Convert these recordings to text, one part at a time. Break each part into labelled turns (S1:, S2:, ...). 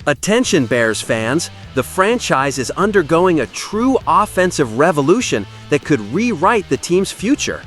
S1: Attention Bears fans, the franchise is undergoing a true offensive revolution that could rewrite the team's future.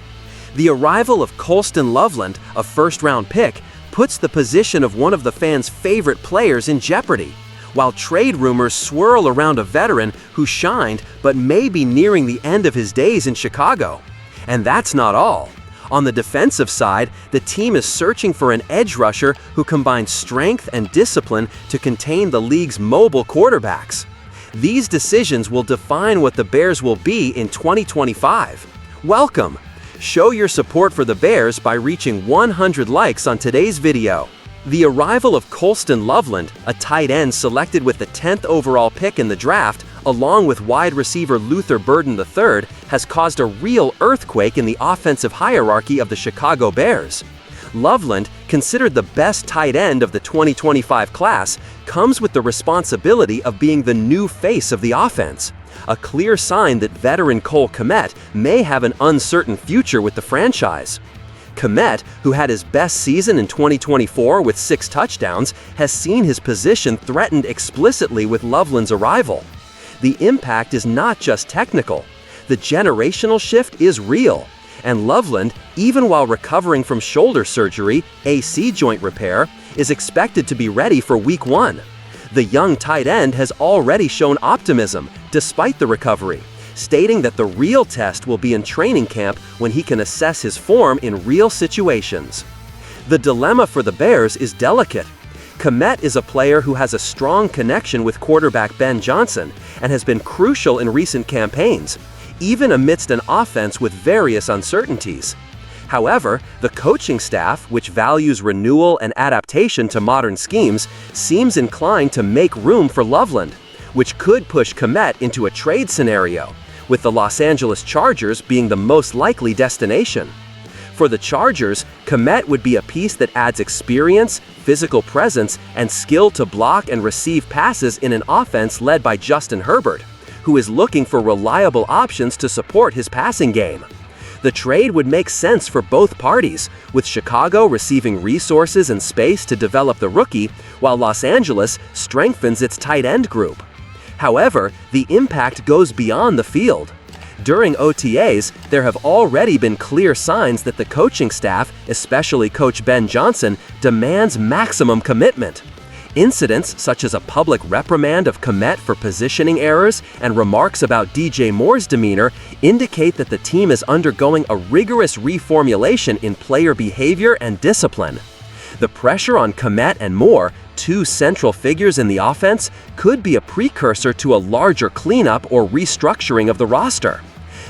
S1: The arrival of Colston Loveland, a first-round pick, puts the position of one of the fans' favorite players in jeopardy, while trade rumors swirl around a veteran who shined but may be nearing the end of his days in Chicago. And that's not all. On the defensive side, the team is searching for an edge rusher who combines strength and discipline to contain the league's mobile quarterbacks. These decisions will define what the Bears will be in 2025. Welcome! Show your support for the Bears by reaching 100 likes on today's video. The arrival of Colston Loveland, a tight end selected with the 10th overall pick in the draft, along with wide receiver Luther Burden III, has caused a real earthquake in the offensive hierarchy of the Chicago Bears. Loveland, considered the best tight end of the 2025 class, comes with the responsibility of being the new face of the offense, a clear sign that veteran Cole Kmet may have an uncertain future with the franchise. Kmet, who had his best season in 2024 with 6 touchdowns, has seen his position threatened explicitly with Loveland's arrival. The impact is not just technical. The generational shift is real, and Loveland, even while recovering from shoulder surgery, AC joint repair, is expected to be ready for Week 1. The young tight end has already shown optimism, despite the recovery, stating that the real test will be in training camp when he can assess his form in real situations. The dilemma for the Bears is delicate. Kmet is a player who has a strong connection with quarterback Ben Johnson and has been crucial in recent campaigns, even amidst an offense with various uncertainties. However, the coaching staff, which values renewal and adaptation to modern schemes, seems inclined to make room for Loveland, which could push Kmet into a trade scenario, with the Los Angeles Chargers being the most likely destination. For the Chargers, Kmet would be a piece that adds experience, physical presence, and skill to block and receive passes in an offense led by Justin Herbert, who is looking for reliable options to support his passing game. The trade would make sense for both parties, with Chicago receiving resources and space to develop the rookie, while Los Angeles strengthens its tight end group. However, the impact goes beyond the field. During OTAs, there have already been clear signs that the coaching staff, especially Coach Ben Johnson, demands maximum commitment. Incidents such as a public reprimand of Kmet for positioning errors and remarks about DJ Moore's demeanor indicate that the team is undergoing a rigorous reformulation in player behavior and discipline. The pressure on Kmet and Moore, 2 central figures in the offense, could be a precursor to a larger cleanup or restructuring of the roster.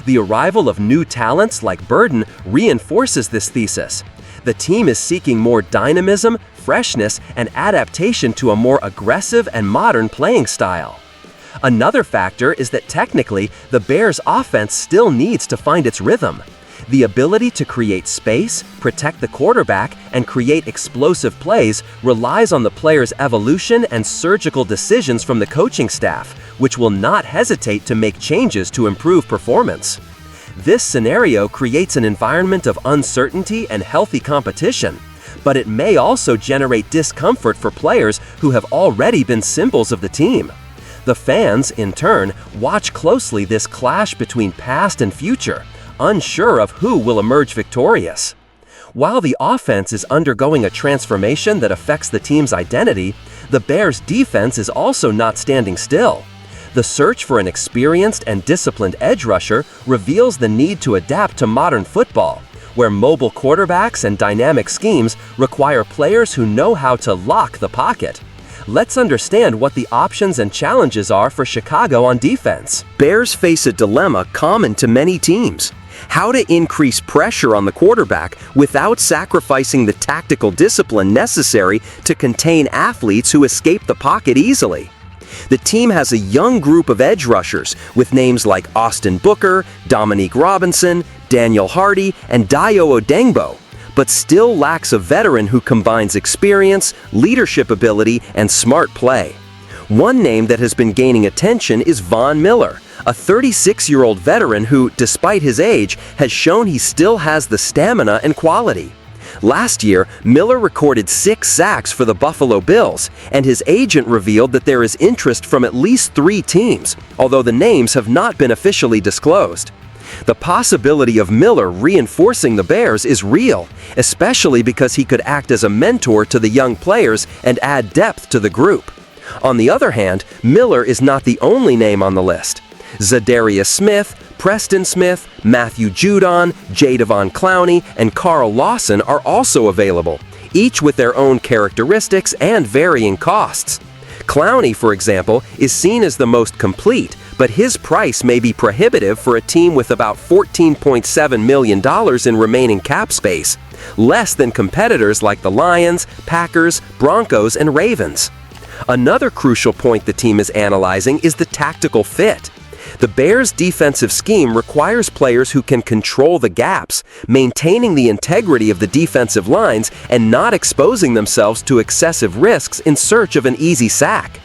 S1: The arrival of new talents like Burden reinforces this thesis. The team is seeking more dynamism, freshness, and adaptation to a more aggressive and modern playing style. Another factor is that technically, the Bears' offense still needs to find its rhythm. The ability to create space, protect the quarterback, and create explosive plays relies on the player's evolution and surgical decisions from the coaching staff, which will not hesitate to make changes to improve performance. This scenario creates an environment of uncertainty and healthy competition, but it may also generate discomfort for players who have already been symbols of the team. The fans, in turn, watch closely this clash between past and future, unsure of who will emerge victorious. While the offense is undergoing a transformation that affects the team's identity, the Bears' defense is also not standing still. The search for an experienced and disciplined edge rusher reveals the need to adapt to modern football, where mobile quarterbacks and dynamic schemes require players who know how to lock the pocket. Let's understand what the options and challenges are for Chicago on defense. Bears face a dilemma common to many teams: how to increase pressure on the quarterback without sacrificing the tactical discipline necessary to contain athletes who escape the pocket easily. The team has a young group of edge rushers with names like Austin Booker, Dominique Robinson, Daniel Hardy, and Dayo Odengbo, but still lacks a veteran who combines experience, leadership ability, and smart play. One name that has been gaining attention is Von Miller, a 36-year-old veteran who, despite his age, has shown he still has the stamina and quality. Last year, Miller recorded 6 sacks for the Buffalo Bills, and his agent revealed that there is interest from at least 3 teams, although the names have not been officially disclosed. The possibility of Miller reinforcing the Bears is real, especially because he could act as a mentor to the young players and add depth to the group. On the other hand, Miller is not the only name on the list. Zadarius Smith, Preston Smith, Matthew Judon, Jadeveon Clowney, and Carl Lawson are also available, each with their own characteristics and varying costs. Clowney, for example, is seen as the most complete, but his price may be prohibitive for a team with about $14.7 million in remaining cap space, less than competitors like the Lions, Packers, Broncos, and Ravens. Another crucial point the team is analyzing is the tactical fit. The Bears' defensive scheme requires players who can control the gaps, maintaining the integrity of the defensive lines and not exposing themselves to excessive risks in search of an easy sack.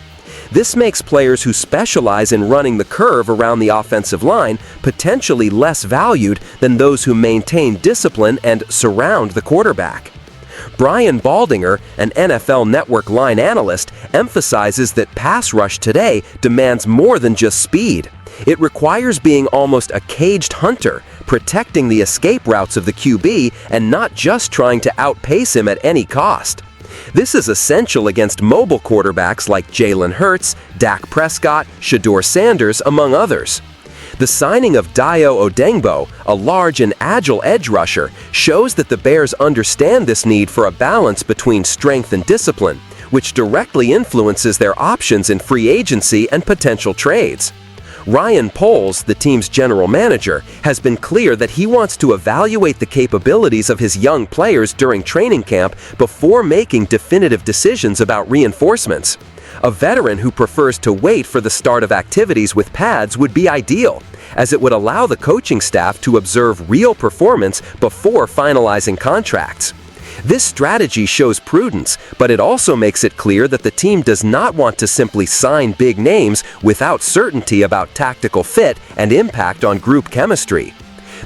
S1: This makes players who specialize in running the curve around the offensive line potentially less valued than those who maintain discipline and surround the quarterback. Brian Baldinger, an NFL Network line analyst, emphasizes that pass rush today demands more than just speed. It requires being almost a caged hunter, protecting the escape routes of the QB and not just trying to outpace him at any cost. This is essential against mobile quarterbacks like Jalen Hurts, Dak Prescott, Shedeur Sanders, among others. The signing of Dayo Odeyingbo, a large and agile edge rusher, shows that the Bears understand this need for a balance between strength and discipline, which directly influences their options in free agency and potential trades. Ryan Poles, the team's general manager, has been clear that he wants to evaluate the capabilities of his young players during training camp before making definitive decisions about reinforcements. A veteran who prefers to wait for the start of activities with pads would be ideal, as it would allow the coaching staff to observe real performance before finalizing contracts. This strategy shows prudence, but it also makes it clear that the team does not want to simply sign big names without certainty about tactical fit and impact on group chemistry.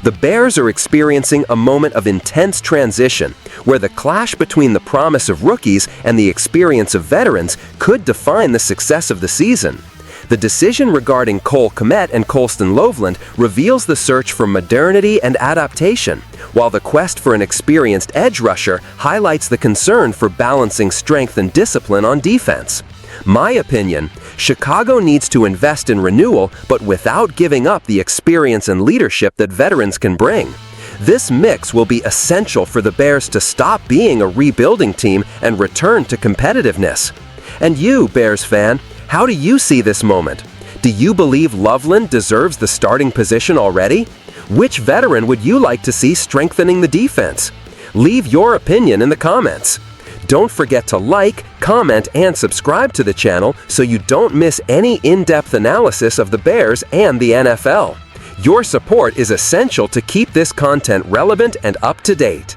S1: The Bears are experiencing a moment of intense transition, where the clash between the promise of rookies and the experience of veterans could define the success of the season. The decision regarding Cole Kmet and Colston Loveland reveals the search for modernity and adaptation, while the quest for an experienced edge rusher highlights the concern for balancing strength and discipline on defense. My opinion, Chicago needs to invest in renewal, but without giving up the experience and leadership that veterans can bring. This mix will be essential for the Bears to stop being a rebuilding team and return to competitiveness. And you, Bears fan, how do you see this moment? Do you believe Loveland deserves the starting position already? Which veteran would you like to see strengthening the defense? Leave your opinion in the comments. Don't forget to like, comment, and subscribe to the channel so you don't miss any in-depth analysis of the Bears and the NFL. Your support is essential to keep this content relevant and up to date.